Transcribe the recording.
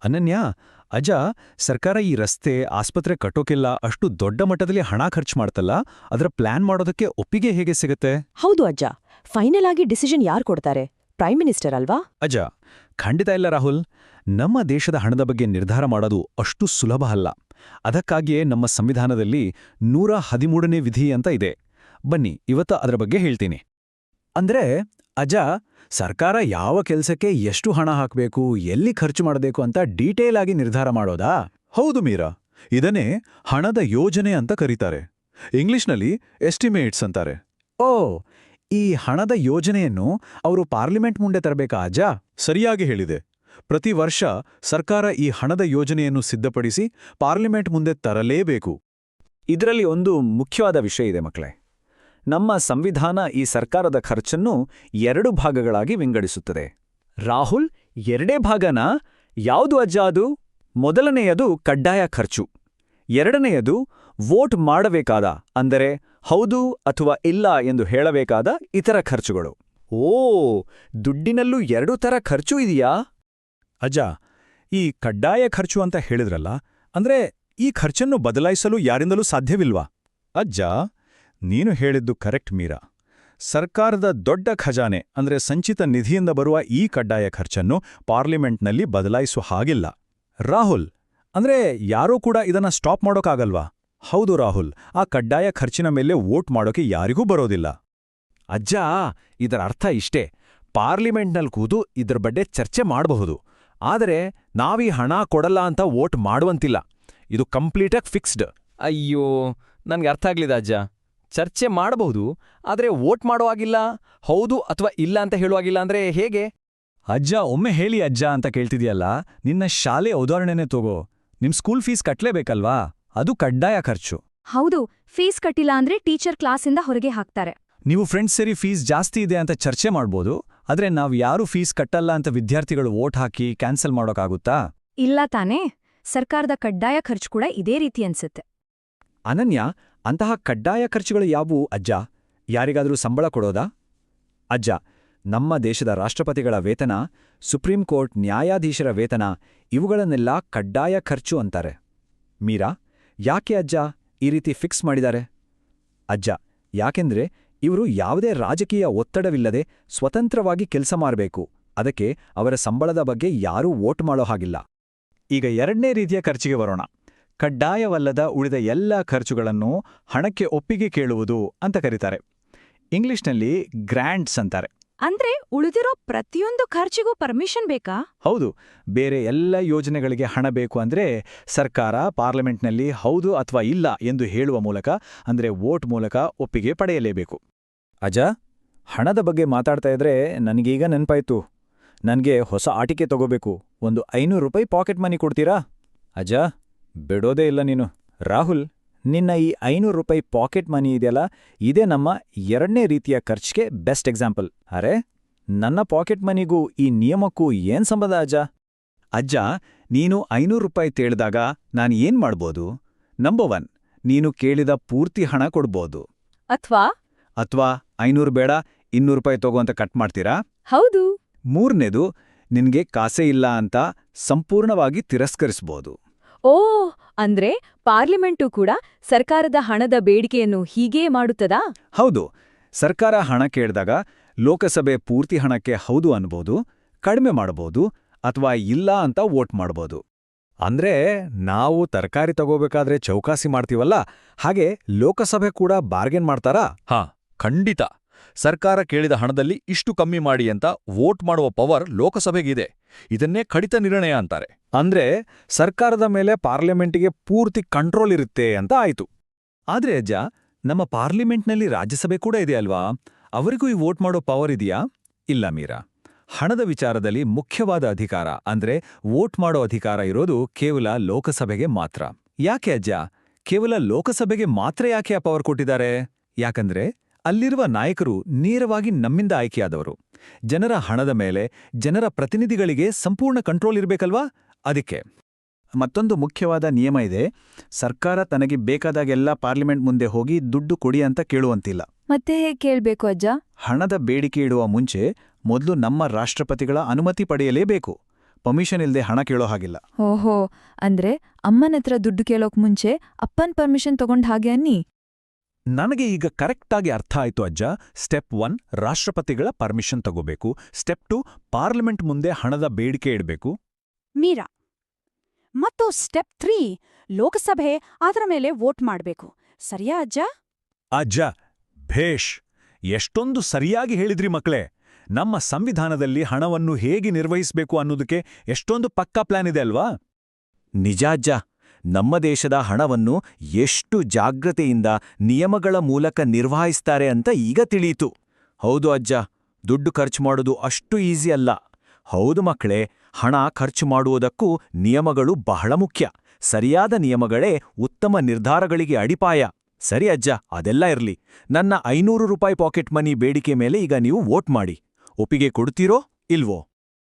ಅನನ್ಯ, ಅಜ್ಜ, ಸರ್ಕಾರ ಈ ರಸ್ತೆ ಆಸ್ಪತ್ರೆ ಕಟ್ಟೋಕೆಲ್ಲ ಅಷ್ಟು ದೊಡ್ಡ ಮಟ್ಟದಲ್ಲಿ ಹಣ ಖರ್ಚು ಮಾಡ್ತಲ್ಲ, ಅದರ ಪ್ಲಾನ್ ಮಾಡೋದಕ್ಕೆ ಒಪ್ಪಿಗೆ ಹೇಗೆ ಸಿಗುತ್ತೆ? ಹೌದು ಅಜ್ಜ, ಫೈನಲ್ ಆಗಿ ಡಿಸಿಷನ್ ಯಾರು ಕೊಡ್ತಾರೆ? ಪ್ರೈಮ್ ಮಿನಿಸ್ಟರ್ ಅಲ್ವಾ? ಅಜ್ಜ, ಖಂಡಿತ ಇಲ್ಲ ರಾಹುಲ್. ನಮ್ಮ ದೇಶದ ಹಣದ ಬಗ್ಗೆ ನಿರ್ಧಾರ ಮಾಡೋದು ಅಷ್ಟು ಸುಲಭ ಅಲ್ಲ. ಅದಕ್ಕಾಗಿಯೇ ನಮ್ಮ ಸಂವಿಧಾನದಲ್ಲಿ 113ನೇ ವಿಧಿ ಅಂತ ಇದೆ. ಬನ್ನಿ, ಇವತ್ತು ಅದರ ಬಗ್ಗೆ ಹೇಳ್ತೀನಿ. ಅಂದ್ರೆ ಅಜ್ಜ, ಸರ್ಕಾರ ಯಾವ ಕೆಲಸಕ್ಕೆ ಎಷ್ಟು ಹಣ ಹಾಕಬೇಕು, ಎಲ್ಲಿ ಖರ್ಚು ಮಾಡಬೇಕು ಅಂತ ಡೀಟೇಲ್ ಆಗಿ ನಿರ್ಧಾರ ಮಾಡೋದಾ? ಹೌದು ಮೀರಾ, ಇದನ್ನೇ ಹಣದ ಯೋಜನೆ ಅಂತ ಕರೀತಾರೆ. ಇಂಗ್ಲಿಷ್ನಲ್ಲಿ ಎಸ್ಟಿಮೇಟ್ಸ್ ಅಂತಾರೆ. ಓ, ಈ ಹಣದ ಯೋಜನೆಯನ್ನು ಅವರು ಪಾರ್ಲಿಮೆಂಟ್ ಮುಂದೆ ತರಬೇಕಾ ಅಜ್ಜ? ಸರಿಯಾಗಿ ಹೇಳಿದೆ. ಪ್ರತಿ ವರ್ಷ ಸರ್ಕಾರ ಈ ಹಣದ ಯೋಜನೆಯನ್ನು ಸಿದ್ಧಪಡಿಸಿ ಪಾರ್ಲಿಮೆಂಟ್ ಮುಂದೆ ತರಲೇಬೇಕು. ಇದರಲ್ಲಿ ಒಂದು ಮುಖ್ಯವಾದ ವಿಷಯ ಇದೆ ಮಕ್ಕಳೇ. ನಮ್ಮ ಸಂವಿಧಾನ ಈ ಸರ್ಕಾರದ ಖರ್ಚನ್ನು 2 ಭಾಗಗಳಾಗಿ ವಿಂಗಡಿಸುತ್ತದೆ. ರಾಹುಲ್, 2 ಭಾಗನಾ? ಯಾವುದು ಅಜ್ಜ ಅದು? ಮೊದಲನೆಯದು ಕಡ್ಡಾಯ ಖರ್ಚು, ಎರಡನೆಯದು ವೋಟ್ ಮಾಡಬೇಕಾದ, ಅಂದರೆ ಹೌದು ಅಥವಾ ಇಲ್ಲ ಎಂದು ಹೇಳಬೇಕಾದ ಇತರ ಖರ್ಚುಗಳು. ಓ, ದುಡ್ಡಿನಲ್ಲೂ 2 ಥರ ಖರ್ಚು ಇದೆಯಾ? ಅಜ್ಜ, ಈ ಕಡ್ಡಾಯ ಖರ್ಚು ಅಂತ ಹೇಳಿದ್ರಲ್ಲ, ಅಂದ್ರೆ ಈ ಖರ್ಚನ್ನು ಬದಲಾಯಿಸಲು ಯಾರಿಂದಲೂ ಸಾಧ್ಯವಿಲ್ವಾ? ಅಜ್ಜ, ನೀನು ಹೇಳಿದ್ದು ಕರೆಕ್ಟ್ ಮೀರಾ. ಸರ್ಕಾರದ ದೊಡ್ಡ ಖಜಾನೆ ಅಂದ್ರೆ ಸಂಚಿತ ನಿಧಿಯಿಂದ ಬರುವ ಈ ಕಡ್ಡಾಯ ಖರ್ಚನ್ನು ಪಾರ್ಲಿಮೆಂಟ್ನಲ್ಲಿ ಬದಲಾಯಿಸುವ ಹಾಗಿಲ್ಲ. ರಾಹುಲ್, ಅಂದ್ರೆ ಯಾರೂ ಕೂಡ ಇದನ್ನ ಸ್ಟಾಪ್ ಮಾಡೋಕ್ಕಾಗಲ್ವಾ? ಹೌದು ರಾಹುಲ್, ಆ ಕಡ್ಡಾಯ ಖರ್ಚಿನ ಮೇಲೆ ವೋಟ್ ಮಾಡೋಕೆ ಯಾರಿಗೂ ಬರೋದಿಲ್ಲ. ಅಜ್ಜ, ಇದರ ಅರ್ಥ ಇಷ್ಟೇ: ಪಾರ್ಲಿಮೆಂಟ್ನಲ್ಲಿ ಕೂತು ಇದ್ರ ಬಗ್ಗೆ ಚರ್ಚೆ ಮಾಡಬಹುದು, ಆದರೆ ನಾವೀ ಹಣ ಕೊಡಲ್ಲ ಅಂತ ವೋಟ್ ಮಾಡುವಂತಿಲ್ಲ. ಇದು ಕಂಪ್ಲೀಟಾಗಿ ಫಿಕ್ಸ್ಡ್. ಅಯ್ಯೋ, ನನ್ಗೆ ಅರ್ಥ ಆಗ್ಲಿದ ಅಜ್ಜ. ಚರ್ಚೆ ಮಾಡಬಹುದು, ಆದರೆ ವೋಟ್ ಮಾಡುವಾಗಿಲ್ಲ, ಹೌದು ಅಥವಾ ಇಲ್ಲ ಅಂತ ಹೇಳುವಾಗಿಲ್ಲ ಅಂದ್ರೆ ಹೇಗೆ? ಅಜ್ಜ, ಒಮ್ಮೆ ಹೇಳಿ ಅಜ್ಜ ಅಂತ ಕೇಳ್ತಿದ್ಯಲ್ಲ, ನಿನ್ನ ಶಾಲೆ ಉದಾಹರಣೆನೇ ತಗೋ. ನಿಮ್ ಸ್ಕೂಲ್ ಫೀಸ್ ಕಟ್ಲೇಬೇಕಲ್ವಾ? ಅದು ಕಡ್ಡಾಯ ಖರ್ಚು. ಹೌದು, ಫೀಸ್ ಕಟ್ಟಿಲ್ಲ ಅಂದ್ರೆ ಟೀಚರ್ ಕ್ಲಾಸಿಂದ ಹೊರಗೆ ಹಾಕ್ತಾರೆ. ನೀವು ಫ್ರೆಂಡ್ಸ್ ಸೇರಿ ಫೀಸ್ ಜಾಸ್ತಿ ಇದೆ ಅಂತ ಚರ್ಚೆ ಮಾಡ್ಬೋದು, ಆದ್ರೆ ನಾವು ಯಾರೂ ಫೀಸ್ ಕಟ್ಟಲ್ಲ ಅಂತ ವಿದ್ಯಾರ್ಥಿಗಳು ವೋಟ್ ಹಾಕಿ ಕ್ಯಾನ್ಸಲ್ ಮಾಡೋಕ್ಕಾಗುತ್ತಾ? ಇಲ್ಲ ತಾನೇ? ಸರ್ಕಾರದ ಕಡ್ಡಾಯ ಖರ್ಚು ಕೂಡ ಇದೇ ರೀತಿ ಅನ್ಸುತ್ತೆ. ಅನನ್ಯ, ಅಂತಹ ಕಡ್ಡಾಯ ಖರ್ಚುಗಳು ಯಾವುವು ಅಜ್ಜ? ಯಾರಿಗಾದರೂ ಸಂಬಳ ಕೊಡೋದಾ? ಅಜ್ಜ, ನಮ್ಮ ದೇಶದ ರಾಷ್ಟ್ರಪತಿಗಳ ವೇತನ, ಸುಪ್ರೀಂ ಕೋರ್ಟ್ ನ್ಯಾಯಾಧೀಶರ ವೇತನ, ಇವುಗಳನ್ನೆಲ್ಲ ಕಡ್ಡಾಯ ಖರ್ಚು ಅಂತಾರೆ. ಮೀರಾ, ಯಾಕೆ ಅಜ್ಜ ಈ ರೀತಿ ಫಿಕ್ಸ್ ಮಾಡಿದ್ದಾರೆ? ಅಜ್ಜ, ಯಾಕೆಂದ್ರೆ ಇವರು ಯಾವುದೇ ರಾಜಕೀಯ ಒತ್ತಡವಿಲ್ಲದೆ ಸ್ವತಂತ್ರವಾಗಿ ಕೆಲಸ ಮಾಡಬೇಕು. ಅದಕ್ಕೆ ಅವರ ಸಂಬಳದ ಬಗ್ಗೆ ಯಾರೂ ವೋಟ್ ಮಾಡೋ ಹಾಗಿಲ್ಲ. ಈಗ 2ನೇ ರೀತಿಯ ಖರ್ಚಿಗೆ ಬರೋಣ. ಕಡ್ಡಾಯವಲ್ಲದ ಉಳಿದ ಎಲ್ಲ ಖರ್ಚುಗಳನ್ನು ಹಣಕ್ಕೆ ಒಪ್ಪಿಗೆ ಕೇಳುವುದು ಅಂತ ಕರೀತಾರೆ. ಇಂಗ್ಲಿಷ್ನಲ್ಲಿ ಗ್ರ್ಯಾಂಟ್ಸ್ ಅಂತಾರೆ. ಅಂದ್ರೆ ಉಳಿದಿರೋ ಪ್ರತಿಯೊಂದು ಖರ್ಚಿಗೂ ಪರ್ಮಿಷನ್ ಬೇಕಾ? ಹೌದು, ಬೇರೆ ಎಲ್ಲ ಯೋಜನೆಗಳಿಗೆ ಹಣ ಬೇಕು ಅಂದ್ರೆ ಸರ್ಕಾರ ಪಾರ್ಲಿಮೆಂಟ್ನಲ್ಲಿ ಹೌದು ಅಥವಾ ಇಲ್ಲ ಎಂದು ಹೇಳುವ ಮೂಲಕ, ಅಂದ್ರೆ ವೋಟ್ ಮೂಲಕ ಒಪ್ಪಿಗೆ ಪಡೆಯಲೇಬೇಕು. ಅಜ್ಜ, ಹಣದ ಬಗ್ಗೆ ಮಾತಾಡ್ತಾ ಇದ್ರೆ ನನಗೀಗ ನೆನ್ಪಾಯ್ತು. ನನ್ಗೆ ಹೊಸ ಆಟಿಕೆ ತಗೋಬೇಕು. ಒಂದು 500 ರೂಪಾಯಿ ಪಾಕೆಟ್ ಮನಿ ಕೊಡ್ತೀರಾ? ಅಜ್ಜ, ಬಿಡೋದೇ ಇಲ್ಲ ನೀನು. ರಾಹುಲ್, ನಿನ್ನ ಈ 500 ರೂಪಾಯಿ ಪಾಕೆಟ್ ಮನಿ ಇದೆಯಲ್ಲ, ಇದೇ ನಮ್ಮ 2ನೇ ರೀತಿಯ ಖರ್ಚಿಗೆ ಬೆಸ್ಟ್ ಎಕ್ಸಾಂಪಲ್. ಅರೆ, ನನ್ನ ಪಾಕೆಟ್ ಮನಿಗೂ ಈ ನಿಯಮಕ್ಕೂ ಏನ್ ಸಂಬಂಧ ಅಜ್ಜ? ಅಜ್ಜ, ನೀನು 500 ರೂಪಾಯಿ ತೇಳಿದಾಗ ನಾನು ಏನ್ ಮಾಡ್ಬೋದು? ನಂಬರ್ 1, ನೀನು ಕೇಳಿದ ಪೂರ್ತಿ ಹಣ ಕೊಡ್ಬೋದು. ಅಥವಾ 500 ಬೇಡ, 200 ರೂಪಾಯಿ ತಗೋ ಅಂತ ಕಟ್ ಮಾಡ್ತೀರಾ? ಹೌದು. 3ನೇದು, ನಿನ್ಗೆ ಕಾಸೇ ಇಲ್ಲ ಅಂತ ಸಂಪೂರ್ಣವಾಗಿ ತಿರಸ್ಕರಿಸ್ಬೋದು. ಓ, ಅಂದ್ರೆ ಪಾರ್ಲಿಮೆಂಟು ಕೂಡ ಸರ್ಕಾರದ ಹಣದ ಬೇಡಿಕೆಯನ್ನು ಹೀಗೇ ಮಾಡುತ್ತದಾ? ಹೌದು, ಸರ್ಕಾರ ಹಣ ಕೇಳಿದಾಗ ಲೋಕಸಭೆ ಪೂರ್ತಿ ಹಣಕ್ಕೆ ಹೌದು ಅನ್ಬೋದು, ಕಡಿಮೆ ಮಾಡಬಹುದು, ಅಥವಾ ಇಲ್ಲ ಅಂತ ವೋಟ್ ಮಾಡಬಹುದು. ಅಂದ್ರೆ ನಾವು ತರಕಾರಿ ತಗೋಬೇಕಾದ್ರೆ ಚೌಕಾಸಿ ಮಾಡ್ತೀವಲ್ಲ, ಹಾಗೆ ಲೋಕಸಭೆ ಕೂಡ ಬಾರ್ಗೇನ್ ಮಾಡ್ತಾರಾ? ಹಾ, ಖಂಡಿತ. ಸರ್ಕಾರ ಕೇಳಿದ ಹಣದಲ್ಲಿ ಇಷ್ಟು ಕಮ್ಮಿ ಮಾಡಿ ಅಂತ ವೋಟ್ ಮಾಡುವ ಪವರ್ ಲೋಕಸಭೆಗಿದೆ. ಇದನ್ನೇ ಕಡಿತ ನಿರ್ಣಯ ಅಂತಾರೆ. ಅಂದ್ರೆ ಸರ್ಕಾರದ ಮೇಲೆ ಪಾರ್ಲಿಮೆಂಟಿಗೆ ಪೂರ್ತಿ ಕಂಟ್ರೋಲ್ ಇರುತ್ತೆ ಅಂತ ಆಯ್ತು. ಆದ್ರೆ ಅಜ್ಜ, ನಮ್ಮ ಪಾರ್ಲಿಮೆಂಟ್ನಲ್ಲಿ ರಾಜ್ಯಸಭೆ ಕೂಡ ಇದೆ ಅಲ್ವಾ? ಅವರಿಗೂ ಈ ವೋಟ್ ಮಾಡೋ ಪವರ್ ಇದೆಯಾ? ಇಲ್ಲ ಮೀರಾ. ಹಣದ ವಿಚಾರದಲ್ಲಿ ಮುಖ್ಯವಾದ ಅಧಿಕಾರ ಅಂದ್ರೆ ವೋಟ್ ಮಾಡೋ ಅಧಿಕಾರ ಇರೋದು ಕೇವಲ ಲೋಕಸಭೆಗೆ ಮಾತ್ರ. ಯಾಕೆ ಅಜ್ಜ ಕೇವಲ ಲೋಕಸಭೆಗೆ ಮಾತ್ರ ಯಾಕೆ ಆ ಪವರ್ ಕೊಟ್ಟಿದ್ದಾರೆ? ಯಾಕಂದ್ರೆ ಅಲ್ಲಿರುವ ನಾಯಕರು ನೇರವಾಗಿ ನಮ್ಮಿಂದ ಆಯ್ಕೆಯಾದವರು. ಜನರ ಹಣದ ಮೇಲೆ ಜನರ ಪ್ರತಿನಿಧಿಗಳಿಗೆ ಸಂಪೂರ್ಣ ಕಂಟ್ರೋಲ್ ಇರಬೇಕಲ್ವಾ? ಅದಕ್ಕೆ ಮತ್ತೊಂದು ಮುಖ್ಯವಾದ ನಿಯಮ ಇದೆ. ಸರ್ಕಾರ ತನಗೆ ಬೇಕಾದಾಗೆಲ್ಲ ಪಾರ್ಲಿಮೆಂಟ್ ಮುಂದೆ ಹೋಗಿ ದುಡ್ಡು ಕೊಡಿ ಅಂತ ಕೇಳುವಂತಿಲ್ಲ. ಮತ್ತೆ ಹೇಗೆ ಕೇಳ್ಬೇಕು ಅಜ್ಜ? ಹಣದ ಬೇಡಿಕೆ ಇಡುವ ಮುಂಚೆ ಮೊದಲು ನಮ್ಮ ರಾಷ್ಟ್ರಪತಿಗಳ ಅನುಮತಿ ಪಡೆಯಲೇಬೇಕು. ಪರ್ಮಿಷನ್ ಇಲ್ಲದೆ ಹಣ ಕೇಳೋ ಹಾಗಿಲ್ಲ. ಓಹೋ, ಅಂದ್ರೆ ಅಮ್ಮನತ್ರ ದುಡ್ಡು ಕೇಳೋಕ್ ಮುಂಚೆ ಅಪ್ಪನ್ ಪರ್ಮಿಷನ್ ತಗೊಂಡ್ ಹಾಗೆ ಅನ್ನಿ. ನನಗೆ ಈಗ ಕರೆಕ್ಟಾಗಿ ಅರ್ಥ ಆಯ್ತು ಅಜ್ಜ. ಸ್ಟೆಪ್ 1 ರಾಷ್ಟ್ರಪತಿಗಳ ಪರ್ಮಿಷನ್ ತಗೋಬೇಕು. ಸ್ಟೆಪ್ 2 ಪಾರ್ಲಿಮೆಂಟ್ ಮುಂದೆ ಹಣದ ಬೇಡಿಕೆ ಇಡಬೇಕು. ಮೀರಾ. ಮತ್ತು ಸ್ಟೆಪ್ 3 ಲೋಕಸಭೆ ಅದರ ಮೇಲೆ ವೋಟ್ ಮಾಡ್ಬೇಕು. ಸರಿಯಾ ಅಜ್ಜ? ಅಜ್ಜ, ಭೇಷ್! ಎಷ್ಟೊಂದು ಸರಿಯಾಗಿ ಹೇಳಿದ್ರಿ ಮಕ್ಕಳೇ. ನಮ್ಮ ಸಂವಿಧಾನದಲ್ಲಿ ಹಣವನ್ನು ಹೇಗೆ ನಿರ್ವಹಿಸಬೇಕು ಅನ್ನೋದಕ್ಕೆ ಎಷ್ಟೊಂದು ಪಕ್ಕಾ ಪ್ಲಾನ್ ಇದೆ ಅಲ್ವಾ? ನಿಜ ಅಜ್ಜ, ನಮ್ಮ ದೇಶದ ಹಣವನ್ನು ಎಷ್ಟು ಜಾಗ್ರತೆಯಿಂದ ನಿಯಮಗಳ ಮೂಲಕ ನಿರ್ವಹಿಸ್ತಾರೆ ಅಂತ ಈಗ ತಿಳಿಯಿತು. ಹೌದು ಅಜ್ಜ, ದುಡ್ಡು ಖರ್ಚು ಮಾಡೋದು ಅಷ್ಟು ಈಸಿ ಅಲ್ಲ. ಹೌದು ಮಕ್ಕಳೇ, ಹಣ ಖರ್ಚು ಮಾಡುವುದಕ್ಕೂ ನಿಯಮಗಳು ಬಹಳ ಮುಖ್ಯ. ಸರಿಯಾದ ನಿಯಮಗಳೇ ಉತ್ತಮ ನಿರ್ಧಾರಗಳಿಗೆ ಅಡಿಪಾಯ. ಸರಿ ಅಜ್ಜ, ಅದೆಲ್ಲ ಇರ್ಲಿ. ನನ್ನ 500 ರೂಪಾಯಿ ಪಾಕೆಟ್ ಮನಿ ಬೇಡಿಕೆ ಮೇಲೆ ಈಗ ನೀವು ವೋಟ್ ಮಾಡಿ. ಒಪ್ಪಿಗೆ ಕೊಡ್ತೀರೋ ಇಲ್ವೋ?